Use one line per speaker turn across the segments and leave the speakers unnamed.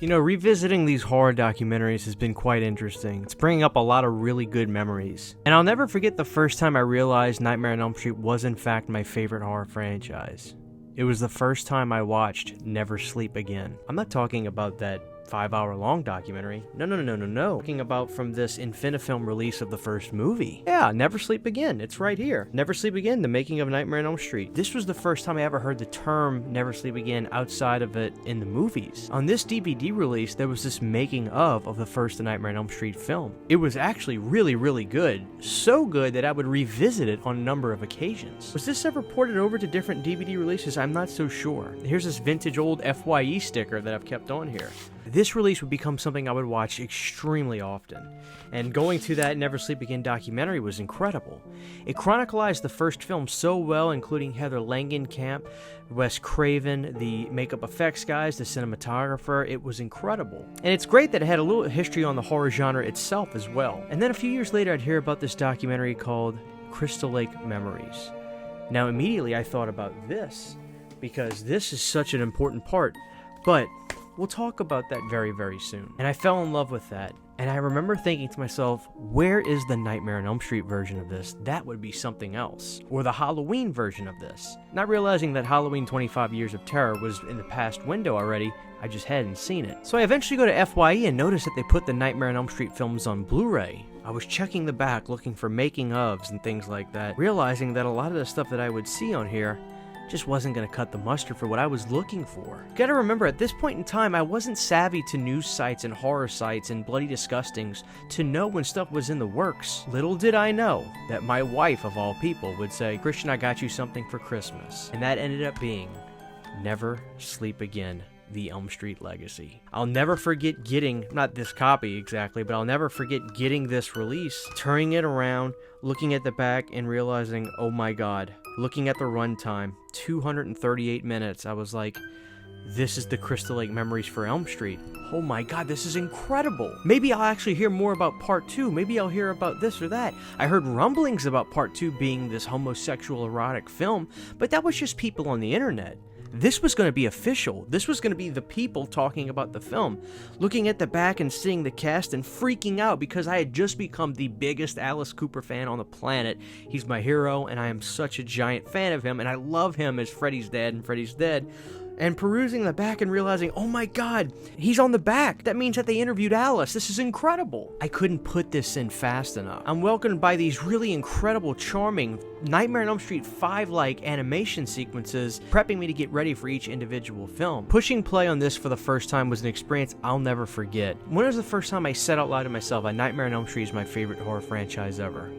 You know, revisiting these horror documentaries has been quite interesting. It's bringing up a lot of really good memories. And I'll never forget the first time I realized Nightmare on Elm Street was in fact my favorite horror franchise. It was the first time I watched Never Sleep Again. I'm not talking about that 5-hour-long documentary. No. Talking about from this Infinifilm release of the first movie. Yeah, Never Sleep Again. It's right here. Never Sleep Again, the making of Nightmare on Elm Street. This was the first time I ever heard the term Never Sleep Again outside of it in the movies. On this DVD release, there was this making of the first Nightmare on Elm Street film. It was actually really good. So good that I would revisit it on a number of occasions. Was this ever ported over to different DVD releases? I'm not so sure. Here's this vintage old FYE sticker that I've kept on here. This release would become something I would watch extremely often, and going to that Never Sleep Again documentary was incredible. It chronicled the first film so well, including Heather Langenkamp, Wes Craven, the makeup effects guys, the cinematographer. It was incredible. And it's great that it had a little history on the horror genre itself as well. And then a few years later I'd hear about this documentary called Crystal Lake Memories. Now immediately I thought about this, because this is such an important part, but we'll talk about that very soon. And I fell in love with that. And I remember thinking to myself, where is the Nightmare on Elm Street version of this? That would be something else. Or the Halloween version of this. Not realizing that Halloween 25 Years of Terror was in the past window already, I just hadn't seen it. So I eventually go to FYE and notice that they put the Nightmare on Elm Street films on Blu-ray. I was checking the back, looking for making ofs and things like that, realizing that a lot of the stuff that I would see on here just wasn't going to cut the mustard for what I was looking for. You gotta remember, at this point in time, I wasn't savvy to news sites and horror sites and bloody disgustings to know when stuff was in the works. Little did I know that my wife, of all people, would say, "Christian, I got you something for Christmas." And that ended up being Never Sleep Again, The Elm Street Legacy. I'll never forget getting, not this copy exactly, but I'll never forget getting this release, turning it around, looking at the back, and realizing, oh my god, looking at the runtime, 238 minutes, I was like, this is the Crystal Lake Memories for Elm Street. Oh my god, this is incredible. Maybe I'll actually hear more about part 2. Maybe I'll hear about this or that. I heard rumblings about part 2 being this homosexual erotic film, but that was just people on the internet. This was going to be official. This was going to be the people talking about the film. Looking at the back and seeing the cast and freaking out because I had just become the biggest Alice Cooper fan on the planet. He's my hero, and I am such a giant fan of him, and I love him as Freddy's dad in Freddy's Dead. And perusing the back and realizing, oh my god, he's on the back. That means that they interviewed Alice. This is incredible. I couldn't put this in fast enough. I'm welcomed by these really incredible, charming Nightmare on Elm Street 5-like animation sequences, prepping me to get ready for each individual film. Pushing play on this for the first time was an experience I'll never forget. When was the first time I said out loud to myself, a Nightmare on Elm Street is my favorite horror franchise ever?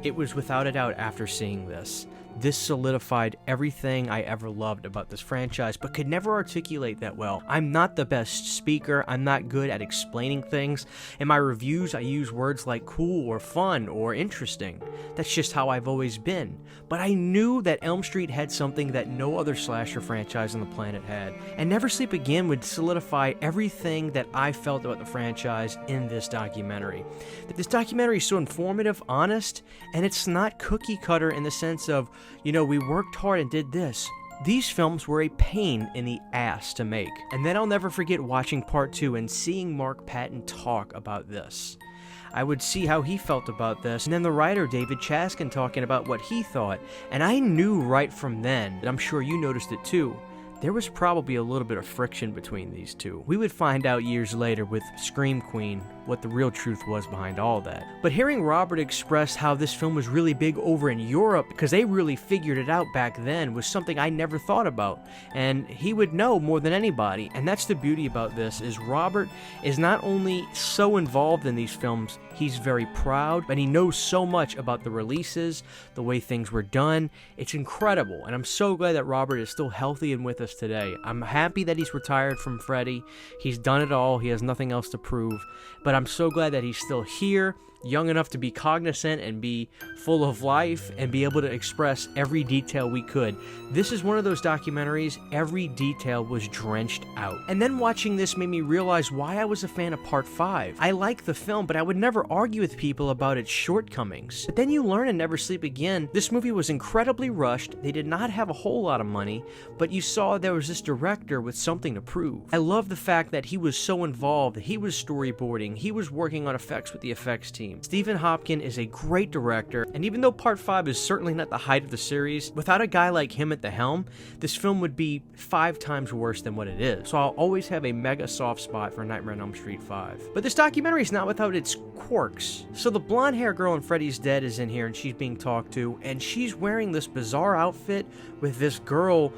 It was without a doubt after seeing this. This solidified everything I ever loved about this franchise, but could never articulate that well. I'm not the best speaker, I'm not good at explaining things. In my reviews, I use words like cool or fun or interesting. That's just how I've always been. But I knew that Elm Street had something that no other slasher franchise on the planet had. And Never Sleep Again would solidify everything that I felt about the franchise in this documentary. That this documentary is so informative, honest, and it's not cookie cutter in the sense of, you know, we worked hard and did this. These films were a pain in the ass to make. And then I'll never forget watching part 2 and seeing Mark Patton talk about this. I would see how he felt about this, and then the writer David Chaskin talking about what he thought. And I knew right from then, and I'm sure you noticed it too, there was probably a little bit of friction between these two. We would find out years later with Scream Queen what the real truth was behind all that. But hearing Robert express how this film was really big over in Europe, because they really figured it out back then, was something I never thought about. And he would know more than anybody. And that's the beauty about this, is Robert is not only so involved in these films, he's very proud, but he knows so much about the releases, the way things were done. It's incredible, and I'm so glad that Robert is still healthy and with us today. I'm happy that he's retired from Freddy. He's done it all. He has nothing else to prove, but I'm so glad that he's still here, young enough to be cognizant and be full of life and be able to express every detail we could. This is one of those documentaries, every detail was drenched out. And then watching this made me realize why I was a fan of Part 5. I like the film, but I would never argue with people about its shortcomings. But then you learn in Never Sleep Again, this movie was incredibly rushed, they did not have a whole lot of money, but you saw there was this director with something to prove. I love the fact that he was so involved, he was storyboarding, he was working on effects with the effects team. Stephen Hopkins is a great director, and even though Part 5 is certainly not the height of the series, without a guy like him at the helm, this film would be 5 times worse than what it is. So I'll always have a mega soft spot for Nightmare on Elm Street 5. But this documentary is not without its quirks. So the blonde hair girl in Freddy's Dead is in here and she's being talked to, and she's wearing this bizarre outfit with this girl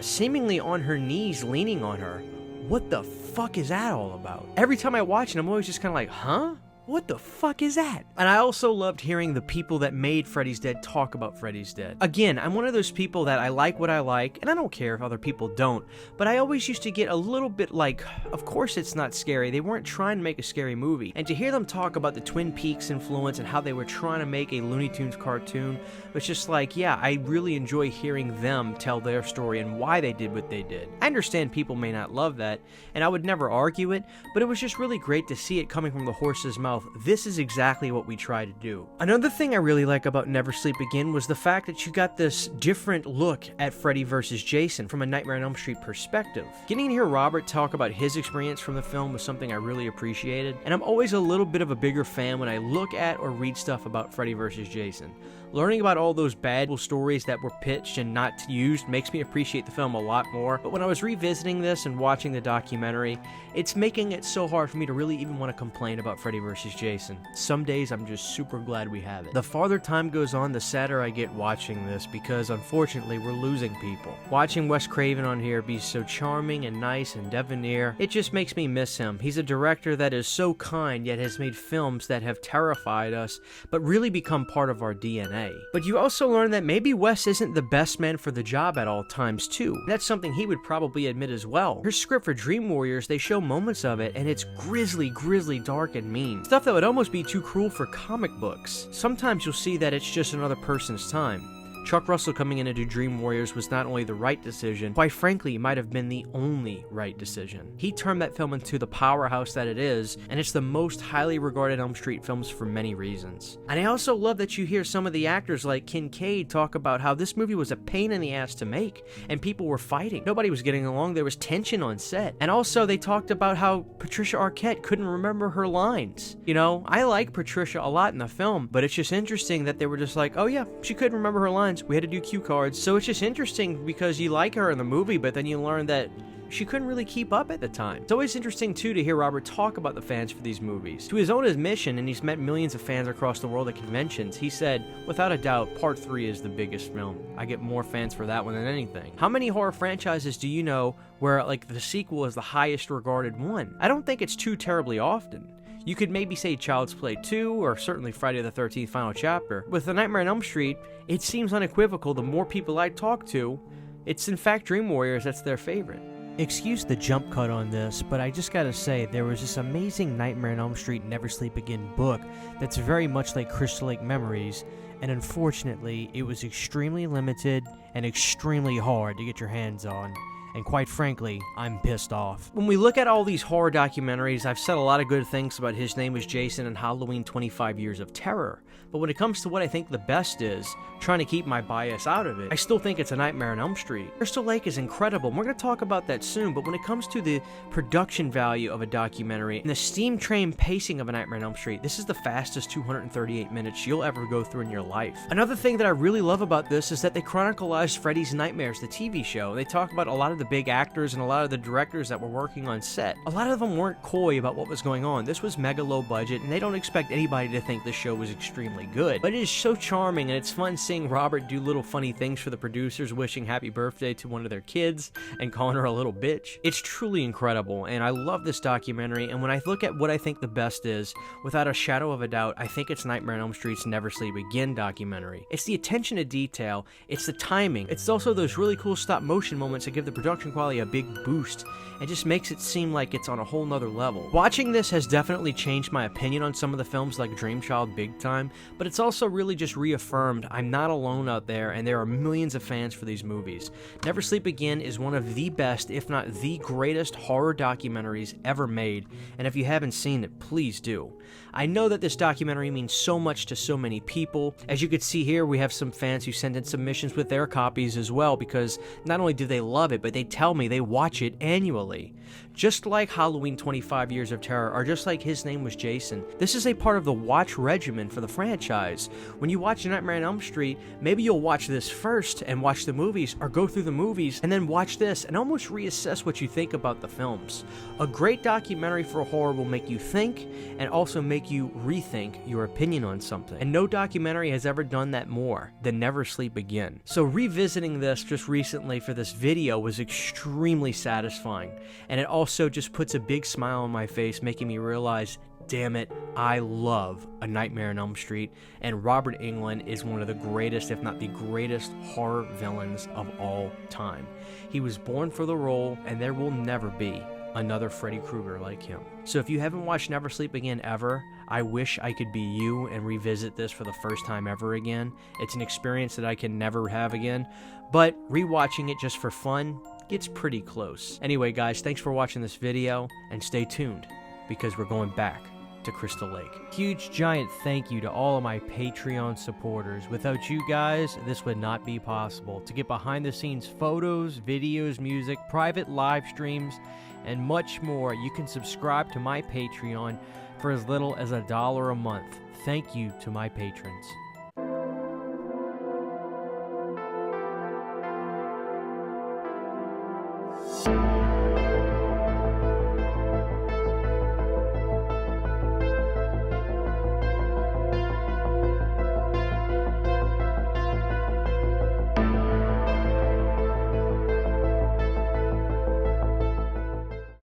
seemingly on her knees leaning on her. What the fuck is that all about? Every time I watch it, I'm always just kind of like, huh? What the fuck is that? And I also loved hearing the people that made Freddy's Dead talk about Freddy's Dead. Again, I'm one of those people that I like what I like, and I don't care if other people don't, but I always used to get a little bit like, of course it's not scary, they weren't trying to make a scary movie. And to hear them talk about the Twin Peaks influence and how they were trying to make a Looney Tunes cartoon, was just like, yeah, I really enjoy hearing them tell their story and why they did what they did. I understand people may not love that, and I would never argue it, but it was just really great to see it coming from the horse's mouth. This is exactly what we try to do. Another thing I really like about Never Sleep Again was the fact that you got this different look at Freddy vs. Jason from a Nightmare on Elm Street perspective. Getting to hear Robert talk about his experience from the film was something I really appreciated, and I'm always a little bit of a bigger fan when I look at or read stuff about Freddy vs. Jason. Learning about all those bad stories that were pitched and not used makes me appreciate the film a lot more, but when I was revisiting this and watching the documentary, it's making it so hard for me to really even want to complain about Freddy vs. Jason. Some days I'm just super glad we have it. The farther time goes on, the sadder I get watching this because unfortunately we're losing people. Watching Wes Craven on here be so charming and nice and debonair, it just makes me miss him. He's a director that is so kind yet has made films that have terrified us but really become part of our DNA. But you also learn that maybe Wes isn't the best man for the job at all times too. That's something he would probably admit as well. Her script for Dream Warriors, they show moments of it and it's grisly, dark and mean. Stuff that would almost be too cruel for comic books. Sometimes you'll see that it's just another person's time. Chuck Russell coming in to do Dream Warriors was not only the right decision, quite frankly, it might have been the only right decision. He turned that film into the powerhouse that it is, and it's the most highly regarded Elm Street films for many reasons. And I also love that you hear some of the actors like Kincaid talk about how this movie was a pain in the ass to make, and people were fighting. Nobody was getting along, there was tension on set. And also they talked about how Patricia Arquette couldn't remember her lines. You know, I like Patricia a lot in the film, but it's just interesting that they were just like, oh yeah, she couldn't remember her lines. We had to do cue cards. So it's just interesting because you like her in the movie, but then you learn that she couldn't really keep up at the time. It's always interesting too to hear Robert talk about the fans for these movies. To his own admission, and he's met millions of fans across the world at conventions, he said, without a doubt, Part 3 is the biggest film. I get more fans for that one than anything. How many horror franchises do you know where like the sequel is the highest regarded one? I don't think it's too terribly often. You could maybe say Child's Play 2, or certainly Friday the 13th Final Chapter. With The Nightmare on Elm Street, it seems unequivocal the more people I talk to, it's in fact Dream Warriors that's their favorite. Excuse the jump cut on this, but I just gotta say, there was this amazing Nightmare on Elm Street Never Sleep Again book that's very much like Crystal Lake Memories, and unfortunately, it was extremely limited and extremely hard to get your hands on. And quite frankly, I'm pissed off. When we look at all these horror documentaries, I've said a lot of good things about His Name Was Jason and Halloween 25 Years of Terror. But when it comes to what I think the best is, trying to keep my bias out of it, I still think it's A Nightmare on Elm Street. Crystal Lake is incredible, and we're going to talk about that soon, but when it comes to the production value of a documentary and the steam train pacing of A Nightmare on Elm Street, this is the fastest 238 minutes you'll ever go through in your life. Another thing that I really love about this is that they chronicalized Freddy's Nightmares, the TV show. They talk about a lot of the big actors and a lot of the directors that were working on set. A lot of them weren't coy about what was going on. This was mega low budget, and they don't expect anybody to think the show was extremely good. But it is so charming, and it's fun seeing Robert do little funny things for the producers, wishing happy birthday to one of their kids and calling her a little bitch. It's truly incredible, and I love this documentary, and when I look at what I think the best is, without a shadow of a doubt, I think it's Nightmare on Elm Street's Never Sleep Again documentary. It's the attention to detail, it's the timing, it's also those really cool stop motion moments that give the production production quality a big boost and just makes it seem like it's on a whole nother level. Watching this has definitely changed my opinion on some of the films like Dream Child big time, but it's also really just reaffirmed I'm not alone out there and there are millions of fans for these movies. Never Sleep Again is one of the best, if not the greatest, horror documentaries ever made, and if you haven't seen it, please do. I know that this documentary means so much to so many people. As you can see here, we have some fans who send in submissions with their copies as well, because not only do they love it, but they tell me they watch it annually. Just like Halloween 25 Years of Terror, or just like His Name Was Jason, this is a part of the watch regimen for the franchise. When you watch Nightmare on Elm Street, maybe you'll watch this first and watch the movies, or go through the movies and then watch this and almost reassess what you think about the films. A great documentary for horror will make you think and also make you rethink your opinion on something. And no documentary has ever done that more than Never Sleep Again. So revisiting this just recently for this video was extremely satisfying, and it also just puts a big smile on my face, making me realize, damn it, I love A Nightmare on Elm Street, and Robert Englund is one of the greatest, if not the greatest, horror villains of all time. He was born for the role, and there will never be another Freddy Krueger like him. So if you haven't watched Never Sleep Again ever, I wish I could be you and revisit this for the first time ever again. It's an experience that I can never have again, but rewatching it just for fun gets pretty close. Anyway guys, thanks for watching this video, and stay tuned, because we're going back to Crystal Lake. Huge giant thank you to all of my Patreon supporters. Without you guys, this would not be possible. To get behind the scenes photos, videos, music, private live streams, and much more, you can subscribe to my Patreon for as little as $1 a month. Thank you to my patrons.